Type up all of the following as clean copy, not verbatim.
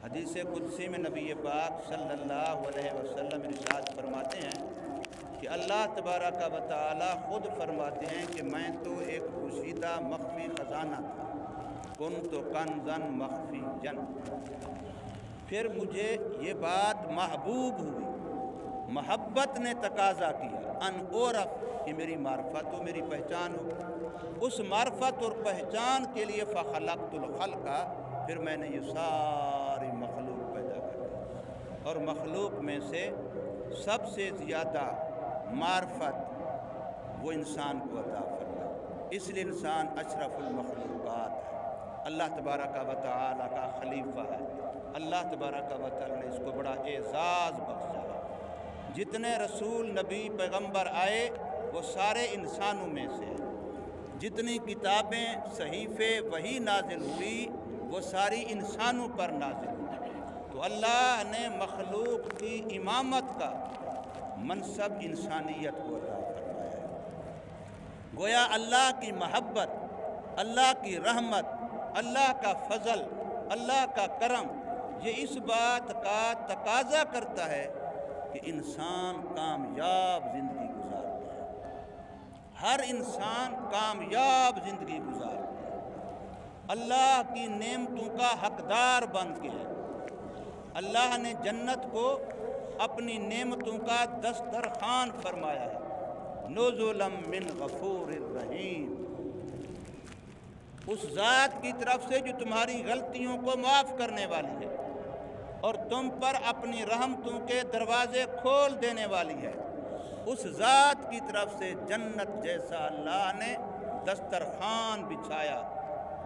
حدیث قدسی میں نبی پاک صلی اللہ علیہ وسلم ارشاد فرماتے ہیں کہ اللہ تبارک و تعالی خود فرماتے ہیں کہ میں تو ایک پوشیدہ مخفی خزانہ تھا، کنت کنزا مخفیا۔ پھر مجھے یہ بات محبوب ہوئی، محبت نے تقاضا کیا ان اعرف کہ میری معرفت ہو، میری پہچان ہو۔ اس معرفت اور پہچان کے لیے فخلقت الخلق، پھر میں نے یہ ساری مخلوق پیدا کر دی، اور مخلوق میں سے سب سے زیادہ معرفت وہ انسان کو عطا فرمائی، اس لیے انسان اشرف المخلوقات ہے، اللہ تبارک و تعالی کا خلیفہ ہے۔ اللہ تبارک و تعالی نے اس کو بڑا اعزاز بخشا ہے۔ جتنے رسول نبی پیغمبر آئے وہ سارے انسانوں میں سے ہیں، جتنی کتابیں صحیفے وحی نازل ہوئی وہ ساری انسانوں پر نازل ہوئی، تو اللہ نے مخلوق کی امامت کا منصب انسانیت کو عطا فرمایا ہے۔ گویا اللہ کی محبت، اللہ کی رحمت، اللہ کا فضل، اللہ کا کرم، یہ اس بات کا تقاضا کرتا ہے کہ انسان کامیاب زندگی گزارتا ہے، ہر انسان کامیاب زندگی گزارتا ہے، اللہ کی نعمتوں کا حقدار بن کے ہے۔ اللہ نے جنت کو اپنی نعمتوں کا دسترخوان فرمایا ہے، نزلا من غفور الرحیم، اس ذات کی طرف سے جو تمہاری غلطیوں کو معاف کرنے والی ہے اور تم پر اپنی رحمتوں کے دروازے کھول دینے والی ہے۔ اس ذات کی طرف سے جنت جیسا اللہ نے دسترخوان بچھایا،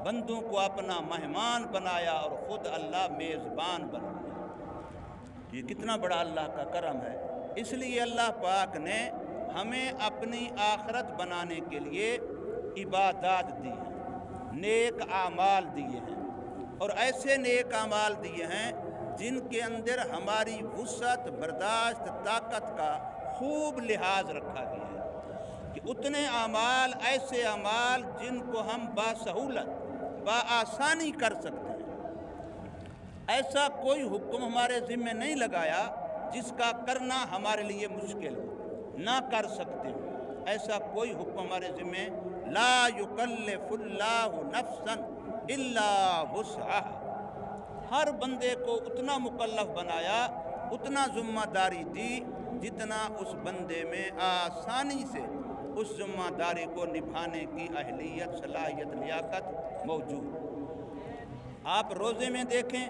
بندوں کو اپنا مہمان بنایا اور خود اللہ میزبان بن گیا۔ یہ کتنا بڑا اللہ کا کرم ہے۔ اس لیے اللہ پاک نے ہمیں اپنی آخرت بنانے کے لیے عبادات دی ہیں، نیک اعمال دیے ہیں، اور ایسے نیک اعمال دیے ہیں جن کے اندر ہماری وسعت، برداشت، طاقت کا خوب لحاظ رکھا گیا ہے کہ اتنے اعمال، ایسے اعمال جن کو ہم باسہولت، بآسانی کر سکتے ہیں۔ ایسا کوئی حکم ہمارے ذمہ نہیں لگایا جس کا کرنا ہمارے لیے مشکل ہو، نہ کر سکتے ہو، ایسا کوئی حکم ہمارے ذمہ لا یکلف اللہ نفسا الا وسعہا۔ ہر بندے کو اتنا مکلف بنایا، اتنا ذمہ داری دی جتنا اس بندے میں آسانی سے اس ذمہ داری کو نبھانے کی اہلیت، صلاحیت، لیاقت موجود۔ آپ روزے میں دیکھیں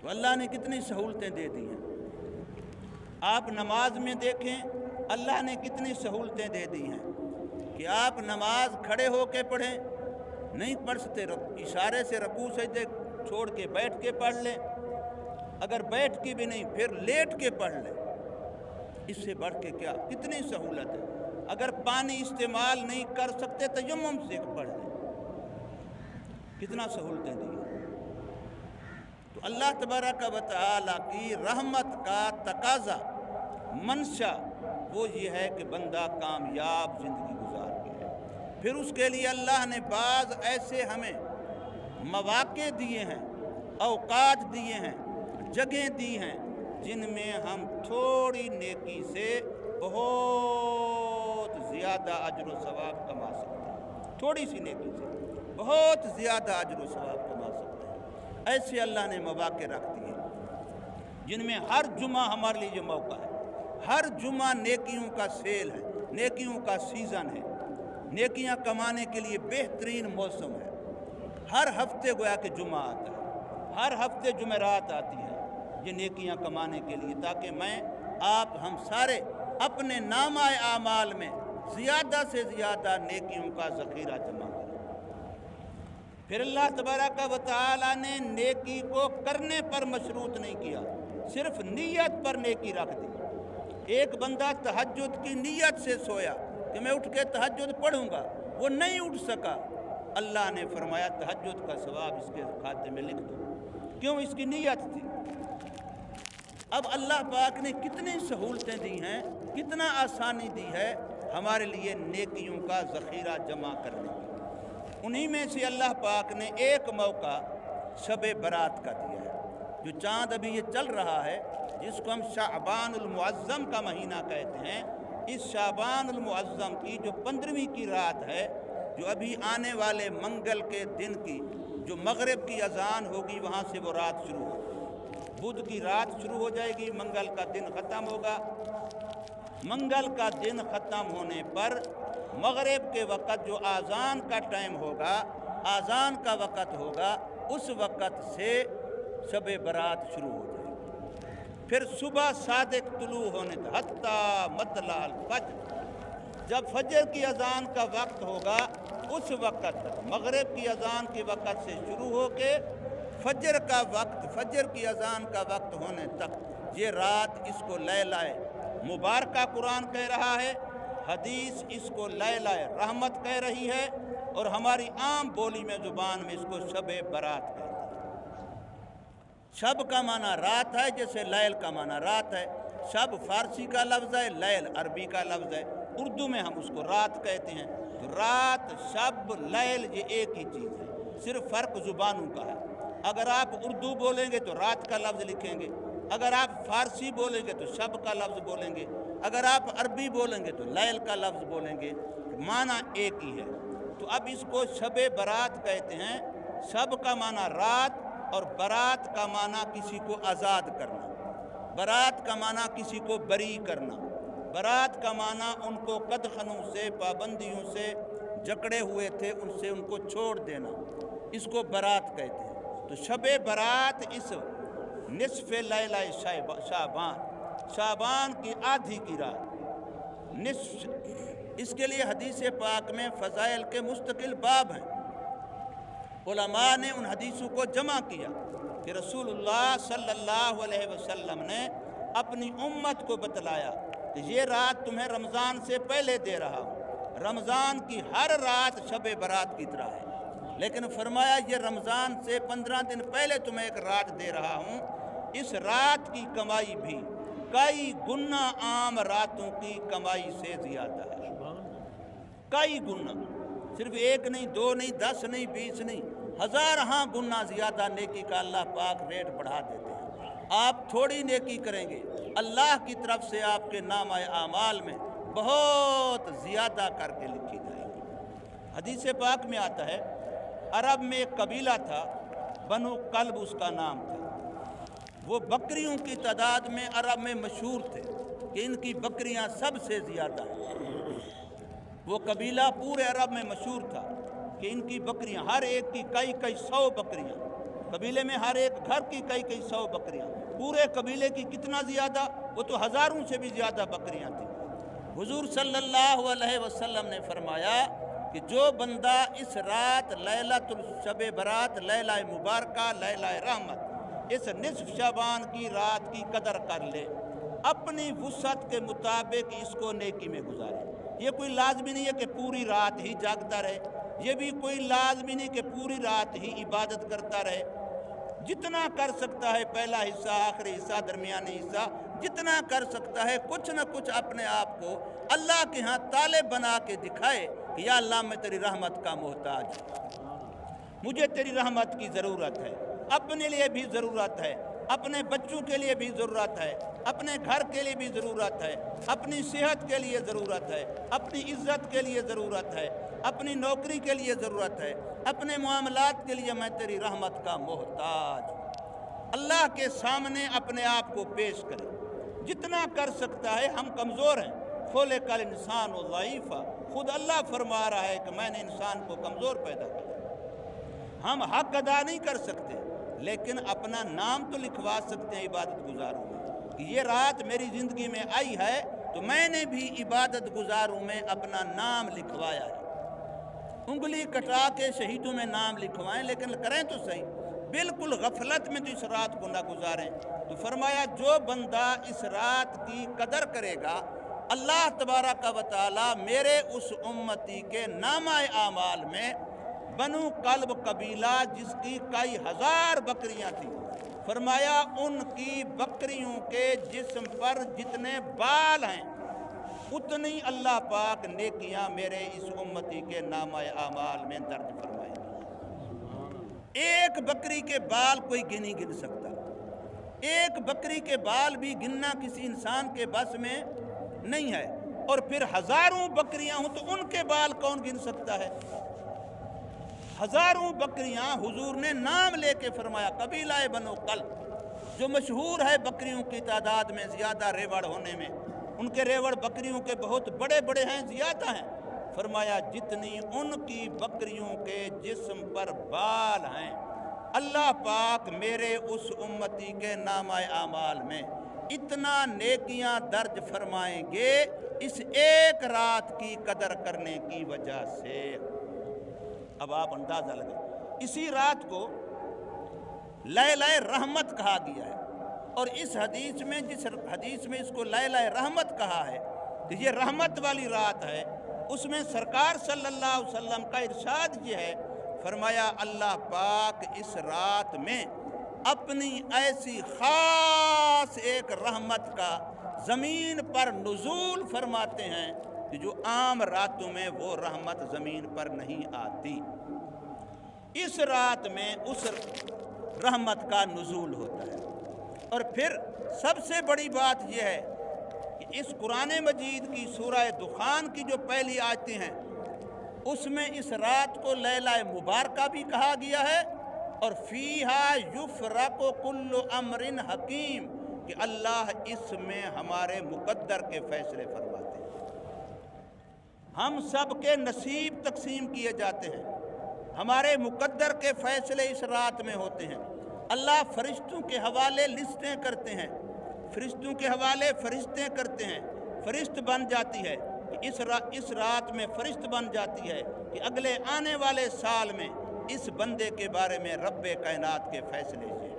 تو اللہ نے کتنی سہولتیں دے دی ہیں، آپ نماز میں دیکھیں اللہ نے کتنی سہولتیں دے دی ہیں کہ آپ نماز کھڑے ہو کے پڑھیں، نہیں پڑھ سکتے اشارے سے رکوع سجدے چھوڑ کے بیٹھ کے پڑھ لیں، اگر بیٹھ کے بھی نہیں پھر لیٹ کے پڑھ لیں۔ اس سے بڑھ کے کیا کتنی سہولت ہے۔ اگر پانی استعمال نہیں کر سکتے تیمم سے پڑھ لیں، کتنا سہولتیں دی ہیں۔ تو اللہ تبارک و تعالی کی رحمت کا تقاضا، منشا وہ یہ ہے کہ بندہ کامیاب زندگی گزار کے ہے۔ پھر اس کے لیے اللہ نے بعض ایسے ہمیں مواقع دیے ہیں، اوقات دیے ہیں، جگہیں دی ہیں جن میں ہم تھوڑی نیکی سے بہت زیادہ اجر و ثواب کما سکتے ہیں، تھوڑی سی نیکی سے بہت زیادہ اجر و ثواب کما سکتے ہیں۔ ایسے اللہ نے مواقع رکھ دیے جن میں ہر جمعہ ہمارے لیے یہ موقع ہے، ہر جمعہ نیکیوں کا سیل ہے، نیکیوں کا سیزن ہے، نیکیاں کمانے کے لیے بہترین موسم ہے۔ ہر ہفتے گویا کہ جمعہ آتا ہے، ہر ہفتے جمعرات آتی ہے یہ نیکیاں کمانے کے لیے، تاکہ میں، آپ، ہم سارے اپنے نامہ اعمال میں زیادہ سے زیادہ نیکیوں کا ذخیرہ جمع کریں۔ پھر اللہ تبارک و تعالی نے نیکی کو کرنے پر مشروط نہیں کیا، صرف نیت پر نیکی رکھ دی۔ ایک بندہ تہجد کی نیت سے سویا کہ میں اٹھ کے تہجد پڑھوں گا، وہ نہیں اٹھ سکا، اللہ نے فرمایا تہجد کا ثواب اس کے کھاتے میں لکھ دو، کیوں؟ اس کی نیت تھی۔ اب اللہ پاک نے کتنی سہولتیں دی ہیں، کتنا آسانی دی ہے ہمارے لیے نیکیوں کا ذخیرہ جمع کرنے کی۔ انہی میں سے اللہ پاک نے ایک موقع شب برات کا دیا ہے۔ جو چاند ابھی یہ چل رہا ہے، جس کو ہم شعبان المعظم کا مہینہ کہتے ہیں، اس شعبان المعظم کی جو 15ویں کی رات ہے، جو ابھی آنے والے منگل کے دن کی جو مغرب کی اذان ہوگی وہاں سے وہ رات شروع ہوگی۔ بدھ کی رات شروع ہو جائے گی، منگل کا دن ختم ہوگا۔ منگل کا دن ختم ہونے پر مغرب کے وقت جو اذان کا ٹائم ہوگا، اذان کا وقت ہوگا، اس وقت سے شب برات شروع ہو جائے گی۔ پھر صبح صادق طلوع ہونے تک حتیٰ مطلع الفجر، جب فجر کی اذان کا وقت ہوگا اس وقت تک، مغرب کی اذان کے وقت سے شروع ہو کے فجر کا وقت، فجر کی اذان کا وقت ہونے تک یہ رات، اس کو لیلہ مبارکہ قرآن کہہ رہا ہے، حدیث اس کو لیلہ رحمت کہہ رہی ہے، اور ہماری عام بولی میں زبان میں اس کو شب برات کہتے ہیں۔ شب کا معنی رات ہے، جیسے لیل کا معنی رات ہے۔ شب فارسی کا لفظ ہے، لیل عربی کا لفظ ہے، اردو میں ہم اس کو رات کہتے ہیں۔ تو رات، شب، لیل یہ ایک ہی چیز ہے، صرف فرق زبانوں کا ہے۔ اگر آپ اردو بولیں گے تو رات کا لفظ لکھیں گے، اگر آپ فارسی بولیں گے تو شب کا لفظ بولیں گے، اگر آپ عربی بولیں گے تو لیل کا لفظ بولیں گے، معنی ایک ہی ہے۔ تو اب اس کو شب برات کہتے ہیں۔ شب کا معنی رات، اور برات کا معنی کسی کو آزاد کرنا، برات کا معنی کسی کو بری کرنا، برات کا معنی ان کو قدخنوں سے، پابندیوں سے جکڑے ہوئے تھے ان سے ان کو چھوڑ دینا، اس کو برات کہتے ہیں۔ تو شب برات اس نصف لیلہ شعبان، شعبان کی آدھی کی رات، نصف، اس کے لیے حدیث پاک میں فضائل کے مستقل باب ہیں۔ علماء نے ان حدیثوں کو جمع کیا کہ رسول اللہ صلی اللہ علیہ وسلم نے اپنی امت کو بتلایا کہ یہ رات تمہیں رمضان سے پہلے دے رہا ہوں، رمضان کی ہر رات شب برات کی طرح ہے، لیکن فرمایا یہ رمضان سے 15 دن پہلے تمہیں ایک رات دے رہا ہوں، اس رات کی کمائی بھی کئی گنا عام راتوں کی کمائی سے زیادہ ہے، کئی گنا، صرف ایک نہیں، دو نہیں، 10 نہیں، 20 نہیں، ہزارہاں گنا زیادہ نیکی کا اللہ پاک ریٹ بڑھا دیتے ہیں۔ آپ تھوڑی نیکی کریں گے، اللہ کی طرف سے آپ کے نامہ اعمال میں بہت زیادہ کر کے لکھی جائے گی۔ حدیث پاک میں آتا ہے، عرب میں ایک قبیلہ تھا، بنو کلب اس کا نام تھا، وہ بکریوں کی تعداد میں عرب میں مشہور تھے کہ ان کی بکریاں سب سے زیادہ ہیں۔ وہ قبیلہ پورے عرب میں مشہور تھا کہ ان کی بکریاں، ہر ایک کی کئی 100 بکریاں، قبیلے میں ہر ایک گھر کی کئی 100 بکریاں، پورے قبیلے کی کتنا زیادہ، وہ تو ہزاروں سے بھی زیادہ بکریاں تھیں۔ حضور صلی اللہ علیہ وسلم نے فرمایا کہ جو بندہ اس رات لیلۃ الشب برات، لیلہ مبارکہ، لیلہ رحمت، اس نصف شعبان کی رات کی قدر کر لے، اپنی وسعت کے مطابق اس کو نیکی میں گزارے۔ یہ کوئی لازمی نہیں ہے کہ پوری رات ہی جاگتا رہے، یہ بھی کوئی لازمی نہیں کہ پوری رات ہی عبادت کرتا رہے، جتنا کر سکتا ہے، پہلا حصہ، آخری حصہ، درمیانی حصہ، جتنا کر سکتا ہے، کچھ نہ کچھ اپنے آپ کو اللہ کے ہاں طالب بنا کے دکھائے کہ یا اللہ میں تیری رحمت کا محتاج ہوں، مجھے تیری رحمت کی ضرورت ہے، اپنے لیے بھی ضرورت ہے، اپنے بچوں کے لیے بھی ضرورت ہے، اپنے گھر کے لیے بھی ضرورت ہے، اپنی صحت کے لیے ضرورت ہے، اپنی عزت کے لیے ضرورت ہے، اپنی نوکری کے لیے ضرورت ہے، اپنے معاملات کے لیے میں تیری رحمت کا محتاج ہوں۔ اللہ کے سامنے اپنے آپ کو پیش کرے، جتنا کر سکتا ہے۔ ہم کمزور ہیں، خلق الانسان ضعیفا، خود اللہ فرما رہا ہے کہ میں نے انسان کو کمزور پیدا کیا، ہم حق ادا نہیں کر سکتے، لیکن اپنا نام تو لکھوا سکتے ہیں عبادت گزاروں میں کہ یہ رات میری زندگی میں آئی ہے تو میں نے بھی عبادت گزاروں میں اپنا نام لکھوایا ہے۔ انگلی کٹا کے شہیدوں میں نام لکھوائیں، لیکن کریں تو صحیح، بالکل غفلت میں تو اس رات کو نہ گزاریں۔ تو فرمایا جو بندہ اس رات کی قدر کرے گا، اللہ تبارک و تعالی میرے اس امتی کے نامہ اعمال میں بنو کلب قبیلہ جس کی کئی ہزار بکریاں تھیں، فرمایا ان کی بکریوں کے جسم پر جتنے بال ہیں اتنی اللہ پاک نیکیاں میرے اس امتی کے نامہ اعمال میں درج فرمائے گی۔ ایک بکری کے بال کوئی گن سکتا، ایک بکری کے بال بھی گننا کسی انسان کے بس میں نہیں ہے، اور پھر ہزاروں بکریاں ہوں تو ان کے بال کون گن سکتا ہے؟ ہزاروں بکریاں حضور نے نام لے کے فرمایا، قبیلہ بنو قلب جو مشہور ہے بکریوں کی تعداد میں زیادہ ریوڑ ہونے میں، ان کے ریوڑ بکریوں کے بہت بڑے بڑے ہیں، زیادہ ہیں، فرمایا جتنی ان کی بکریوں کے جسم پر بال ہیں، اللہ پاک میرے اس امتی کے نامہ اعمال میں اتنا نیکیاں درج فرمائیں گے اس ایک رات کی قدر کرنے کی وجہ سے۔ اب آپ اندازہ لگیں، اسی رات کو لیلہ رحمت کہا گیا ہے، اور اس حدیث میں جس حدیث میں اس کو لیلہ رحمت کہا ہے کہ یہ رحمت والی رات ہے، اس میں سرکار صلی اللہ علیہ وسلم کا ارشاد یہ ہے، فرمایا اللہ پاک اس رات میں اپنی ایسی خاص ایک رحمت کا زمین پر نزول فرماتے ہیں کہ جو عام راتوں میں وہ رحمت زمین پر نہیں آتی، اس رات میں اس رحمت کا نزول ہوتا ہے۔ اور پھر سب سے بڑی بات یہ ہے کہ اس قرآن مجید کی سورہ دخان کی جو پہلی آیتیں ہیں اس میں اس رات کو لیلہ مبارکہ بھی کہا گیا ہے، اور فیہا یفرق کل امر حکیم، کہ اللہ اس میں ہمارے مقدر کے فیصلے فرماتے ہیں، ہم سب کے نصیب تقسیم کیے جاتے ہیں، ہمارے مقدر کے فیصلے اس رات میں ہوتے ہیں۔ اللہ فرشتوں کے حوالے لسٹیں کرتے ہیں، فرشتوں کے حوالے فرشتیں کرتے ہیں، فرشت بن جاتی ہے کہ اس رات میں فرشت بن جاتی ہے کہ اگلے آنے والے سال میں اس بندے کے بارے میں رب کائنات کے فیصلے ہیں،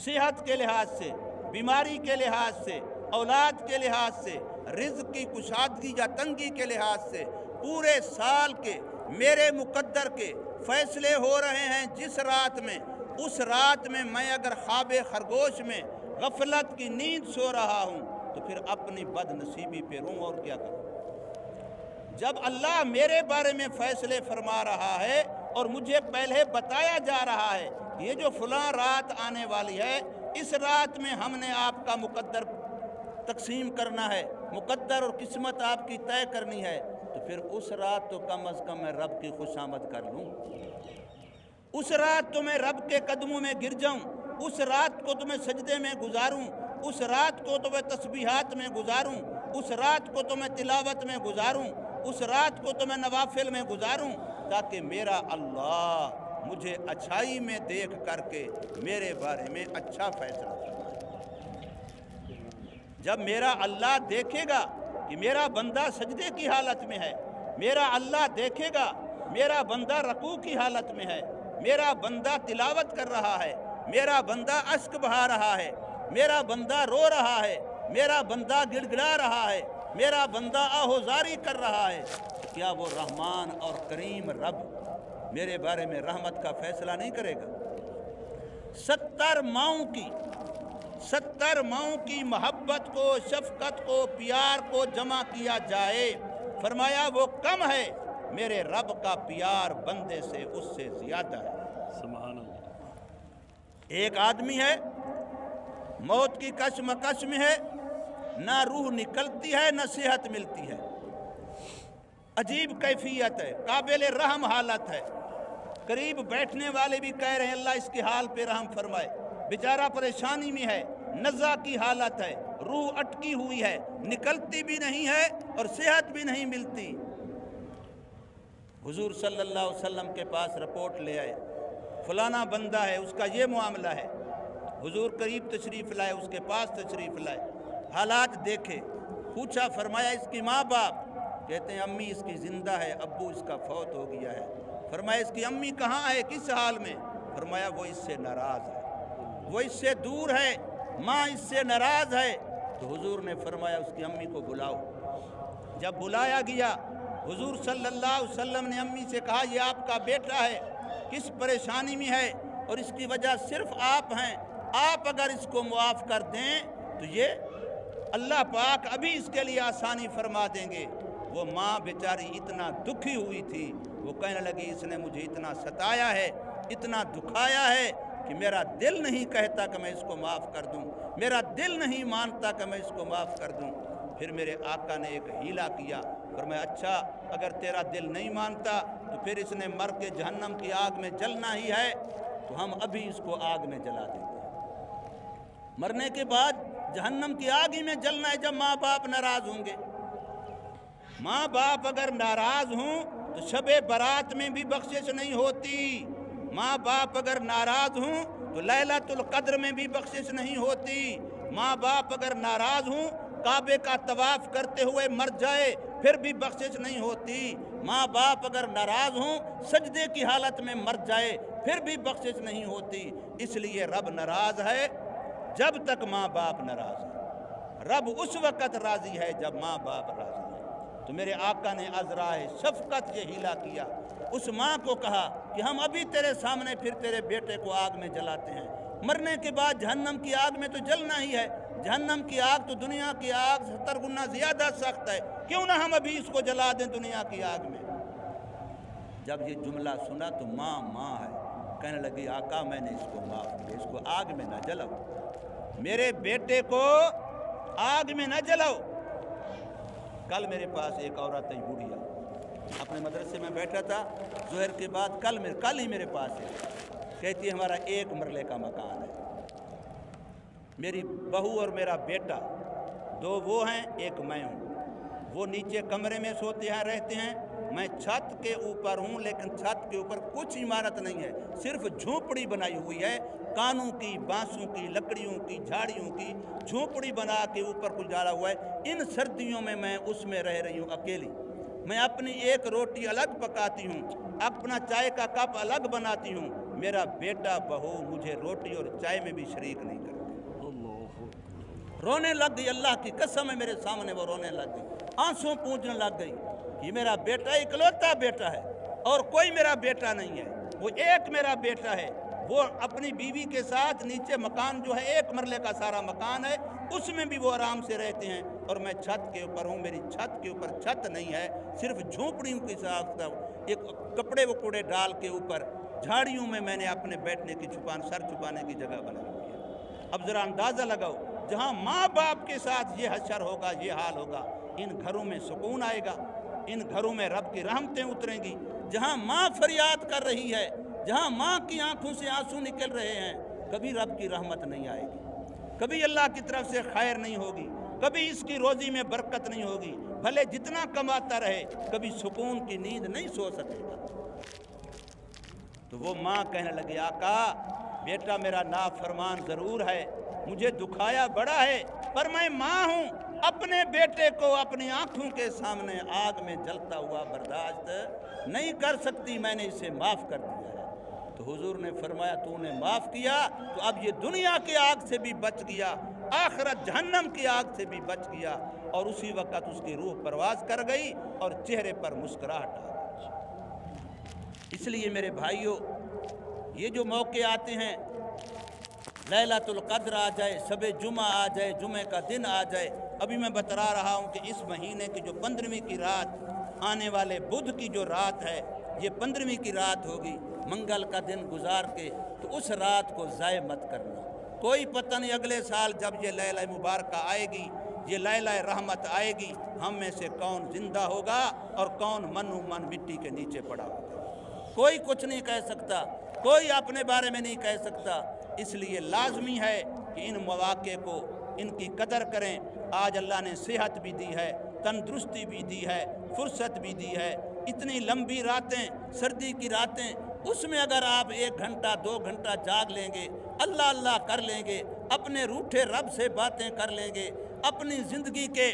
صحت کے لحاظ سے، بیماری کے لحاظ سے، اولاد کے لحاظ سے، رزق کی کشادگی یا تنگی کے لحاظ سے، پورے سال کے میرے مقدر کے فیصلے ہو رہے ہیں جس رات میں، اس رات میں میں اگر خواب خرگوش میں غفلت کی نیند سو رہا ہوں تو پھر اپنی بد نصیبی پہ روں اور کیا کروں۔ جب اللہ میرے بارے میں فیصلے فرما رہا ہے اور مجھے پہلے بتایا جا رہا ہے یہ جو فلاں رات آنے والی ہے، اس رات میں ہم نے آپ کا مقدر تقسیم کرنا ہے، مقدر اور قسمت آپ کی طے کرنی ہے، تو پھر اس رات تو کم از کم میں رب کی خوشامد کر لوں، اس رات تو میں رب کے قدموں میں گر جاؤں، اس رات کو تو میں سجدے میں گزاروں، اس رات کو تو میں تسبیحات میں گزاروں، اس رات کو تو میں تلاوت میں گزاروں، اس رات کو تو میں نوافل میں گزاروں، تاکہ میرا اللہ مجھے اچھائی میں دیکھ کر کے میرے بارے میں اچھا فیصلہ کرے۔ جب میرا اللہ دیکھے گا کہ میرا بندہ سجدے کی حالت میں ہے، میرا اللہ دیکھے گا میرا بندہ رکوع کی حالت میں ہے، میرا بندہ تلاوت کر رہا ہے، میرا بندہ اشک بہا رہا ہے، میرا بندہ رو رہا ہے، میرا بندہ گڑ گڑا رہا ہے، میرا بندہ آہوزاری کر رہا ہے، کیا وہ رحمان اور کریم رب میرے بارے میں رحمت کا فیصلہ نہیں کرے گا؟ 70 ماؤں کی محبت کو، شفقت کو، پیار کو جمع کیا جائے، فرمایا وہ کم ہے، میرے رب کا پیار بندے سے اس سے زیادہ ہے۔ سبحان اللہ۔ ایک آدمی ہے، موت کی کشمکش میں ہے، نہ روح نکلتی ہے نہ صحت ملتی ہے، عجیب کیفیت ہے، قابل رحم حالت ہے، قریب بیٹھنے والے بھی کہہ رہے ہیں اللہ اس کے حال پہ رحم فرمائے، بیچارہ پریشانی میں ہے، نزع کی حالت ہے، روح اٹکی ہوئی ہے، نکلتی بھی نہیں ہے اور صحت بھی نہیں ملتی۔ حضور صلی اللہ علیہ وسلم کے پاس رپورٹ لے آئے، فلانا بندہ ہے، اس کا یہ معاملہ ہے، حضور قریب تشریف لائے، اس کے پاس تشریف لائے، حالات دیکھے، پوچھا، فرمایا اس کی ماں باپ؟ کہتے ہیں امی اس کی زندہ ہے، ابو اس کا فوت ہو گیا ہے۔ فرمایا اس کی امی کہاں ہے، کس حال میں؟ فرمایا وہ اس سے ناراض ہے، وہ اس سے دور ہے، ماں اس سے ناراض ہے۔ تو حضور نے فرمایا اس کی امی کو بلاؤ۔ جب بلایا گیا، حضور صلی اللہ علیہ وسلم نے امی سے کہا یہ آپ کا بیٹا ہے، کس پریشانی میں ہے اور اس کی وجہ صرف آپ ہیں، آپ اگر اس کو معاف کر دیں تو یہ اللہ پاک ابھی اس کے لیے آسانی فرما دیں گے۔ وہ ماں بیچاری اتنا دکھی ہوئی تھی، وہ کہنے لگی اس نے مجھے اتنا ستایا ہے، اتنا دکھایا ہے کہ میرا دل نہیں کہتا کہ میں اس کو معاف کر دوں، میرا دل نہیں مانتا کہ میں اس کو معاف کر دوں۔ پھر میرے آقا نے ایک ہیلا کیا، فرمایا اچھا اگر تیرا دل نہیں مانتا تو پھر اس نے مر کے جہنم کی آگ میں جلنا ہی ہے، تو ہم ابھی اس کو آگ میں جلا دیتے ہیں۔ مرنے کے بعد جہنم کی آگ ہی میں جلنا ہے جب ماں باپ ناراض ہوں گے۔ ماں باپ اگر ناراض ہوں تو شب برات میں بھی بخشش نہیں ہوتی، ماں باپ اگر ناراض ہوں تو لیلۃ القدر میں بھی بخشش نہیں ہوتی، ماں باپ اگر ناراض ہوں کعبے کا طواف کرتے ہوئے مر جائے پھر بھی بخشش نہیں ہوتی، ماں باپ اگر ناراض ہوں سجدے کی حالت میں مر جائے پھر بھی بخشش نہیں ہوتی۔ اس لیے رب ناراض ہے جب تک ماں باپ ناراض ہے، رب اس وقت راضی ہے جب ماں باپ راضی ہے۔ تو میرے آقا نے عذرائے شفقت یہ ہیلا کیا، اس ماں کو کہا کہ ہم ابھی تیرے سامنے پھر تیرے بیٹے کو آگ میں جلاتے ہیں، مرنے کے بعد جہنم کی آگ میں تو جلنا ہی ہے، جہنم کی آگ تو دنیا کی آگ 70 گنا زیادہ سخت ہے، کیوں نہ ہم ابھی اس کو جلا دیں دنیا کی آگ میں۔ جب یہ جملہ سنا تو ماں ہے، کہنے لگی آقا میں نے اس کو معاف کیا، اس کو آگ میں نہ جلاؤ، میرے بیٹے کو آگ میں نہ جلاؤ۔ کل میرے پاس ایک عورت ہے بوڑھیا، اپنے مدرسے میں بیٹھا تھا ظہر کے بعد، کل ہی میرے پاس ہے، کہتی ہے ہمارا 1 مرلے کا مکان ہے، میری بہو اور میرا بیٹا 2 وہ ہیں 1 میں ہوں، وہ نیچے کمرے میں سوتے ہیں رہتے ہیں، میں چھت کے اوپر ہوں، لیکن چھت کے اوپر کچھ عمارت نہیں ہے، صرف جھونپڑی بنائی ہوئی ہے، کانوں کی، بانسوں کی، لکڑیوں کی، جھاڑیوں کی جھونپڑی بنا کے اوپر کچھ ڈالا ہوا ہے۔ ان سردیوں میں اس میں رہ رہی ہوں اکیلی، میں اپنی 1 روٹی الگ پکاتی ہوں، اپنا چائے کا کپ الگ بناتی ہوں، میرا بیٹا بہو مجھے روٹی اور چائے میں بھی شریک نہیں کرتے۔ رونے لگ گئی، اللہ کی قسم ہے میرے سامنے وہ رونے لگ گئی، آنسوں پونجنے لگ گئی، یہ میرا بیٹا اکلوتا بیٹا ہے اور کوئی میرا بیٹا نہیں ہے، وہ ایک میرا بیٹا ہے، وہ اپنی بیوی کے ساتھ نیچے مکان جو ہے 1 مرلے کا سارا مکان ہے، اس میں بھی وہ آرام سے رہتے ہیں، اور میں چھت کے اوپر ہوں، میری چھت کے اوپر چھت نہیں ہے، صرف جھونپڑیوں کے ساتھ ایک کپڑے وکڑے ڈال کے اوپر جھاڑیوں میں نے اپنے بیٹھنے کی سر چھپانے کی جگہ بنائی ہوئی ہے۔ اب ذرا اندازہ لگاؤ، جہاں ماں باپ کے ساتھ یہ حشر ہوگا، یہ حال ہوگا، ان گھروں میں سکون آئے گا، ان گھروں میں رب کی رحمتیں اتریں گی۔ جہاں ماں فریاد کر رہی ہے، جہاں ماں کی آنکھوں سے آنسو نکل رہے ہیں، کبھی رب کی رحمت نہیں آئے گی، کبھی اللہ کی طرف سے خیر نہیں ہوگی، کبھی اس کی روزی میں برکت نہیں ہوگی، بھلے جتنا کماتا رہے کبھی سکون کی نیند نہیں سو سکے گا۔ تو وہ ماں کہنے لگی آقا بیٹا میرا نافرمان ضرور ہے، مجھے دکھایا بڑا ہے، پر میں ماں ہوں، اپنے بیٹے کو اپنی آنکھوں کے سامنے آگ میں جلتا ہوا برداشت نہیں کر سکتی، میں نے اسے معاف کر دیا ہے۔ تو حضور نے فرمایا تو نے معاف کیا تو اب یہ دنیا کی آگ سے بھی بچ گیا، آخرت جہنم کی آگ سے بھی بچ گیا۔ اور اسی وقت اس کی روح پرواز کر گئی اور چہرے پر مسکراہٹ آ گئی۔ اس لیے میرے بھائیوں، یہ جو موقع آتے ہیں، لیلۃ القدر آ جائے، شب جمعہ آ جائے، جمعہ کا دن آ جائے، ابھی میں بتا رہا ہوں کہ اس مہینے کی جو 15ویں کی رات، آنے والے بدھ کی جو رات ہے، یہ 15ویں کی رات ہوگی، منگل کا دن گزار کے، تو اس رات کو ضائع مت کرنا۔ کوئی پتہ نہیں اگلے سال جب یہ لیلہ مبارکہ آئے گی، یہ لیلہ رحمت آئے گی، ہم میں سے کون زندہ ہوگا اور کون منو من مٹی کے نیچے پڑا ہوگا۔ کوئی کچھ نہیں کہہ سکتا، کوئی اپنے بارے میں نہیں کہہ سکتا۔ اس لیے لازمی ہے کہ ان مواقع کو، ان کی قدر کریں۔ آج اللہ نے صحت بھی دی ہے، تندرستی بھی دی ہے، فرصت بھی دی ہے، اتنی لمبی راتیں، سردی کی راتیں، اس میں اگر آپ 1 گھنٹہ 2 گھنٹہ جاگ لیں گے، اللہ اللہ کر لیں گے، اپنے روٹھے رب سے باتیں کر لیں گے، اپنی زندگی کے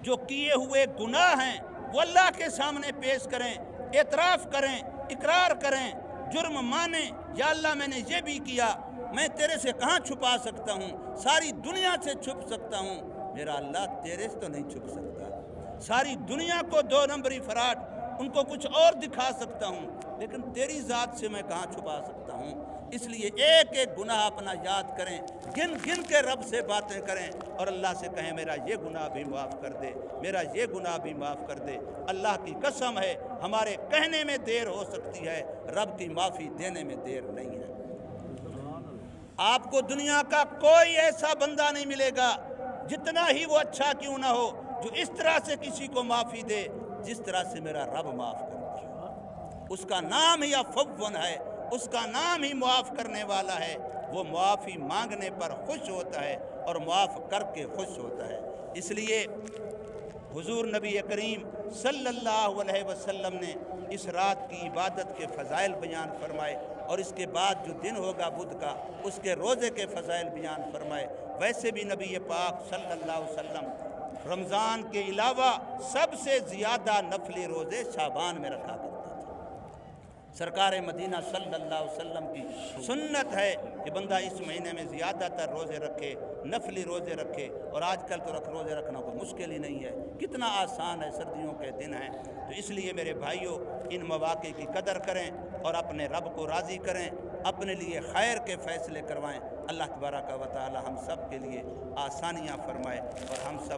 جو کیے ہوئے گناہ ہیں وہ اللہ کے سامنے پیش کریں، اعتراف کریں، اقرار کریں، جرم مانیں، یا اللہ میں نے یہ بھی کیا، میں تیرے سے کہاں چھپا سکتا ہوں، ساری دنیا سے چھپ سکتا ہوں، میرا اللہ تیرے سے تو نہیں چھپ سکتا، ساری دنیا کو 2 نمبری فراڈ ان کو کچھ اور دکھا سکتا ہوں، لیکن تیری ذات سے میں کہاں چھپا سکتا ہوں۔ اس لیے ایک ایک گناہ اپنا یاد کریں، گن گن کے رب سے باتیں کریں اور اللہ سے کہیں میرا یہ گناہ بھی معاف کر دے، میرا یہ گناہ بھی معاف کر دے۔ اللہ کی قسم ہے ہمارے کہنے میں دیر ہو سکتی ہے، رب کی معافی دینے میں دیر نہیں ہے۔ آپ کو دنیا کا کوئی ایسا بندہ نہیں ملے گا جتنا ہی وہ اچھا کیوں نہ ہو جو اس طرح سے کسی کو معافی دے جس طرح سے میرا رب معاف کرتا ہے۔ اس کا نام ہی عفو ہے، اس کا نام ہی معاف کرنے والا ہے۔ وہ معافی مانگنے پر خوش ہوتا ہے اور معاف کر کے خوش ہوتا ہے۔ اس لیے حضور نبی کریم صلی اللہ علیہ وسلم نے اس رات کی عبادت کے فضائل بیان فرمائے، اور اس کے بعد جو دن ہوگا بدھ کا اس کے روزے کے فضائل بیان فرمائے۔ ویسے بھی نبی پاک صلی اللہ علیہ وسلم رمضان کے علاوہ سب سے زیادہ نفلی روزے شعبان میں رکھا کرتے تھے۔ سرکار مدینہ صلی اللہ علیہ وسلم کی سنت ہے کہ بندہ اس مہینے میں زیادہ تر روزے رکھے، نفلی روزے رکھے، اور آج کل تو روزے رکھنا کوئی مشکل ہی نہیں ہے، کتنا آسان ہے، سردیوں کے دن ہیں۔ تو اس لیے میرے بھائیوں ان مواقع کی قدر کریں اور اپنے رب کو راضی کریں، اپنے لیے خیر کے فیصلے کروائیں۔ اللہ تبارک و تعالی ہم سب کے لیے آسانیاں فرمائے اور ہم سب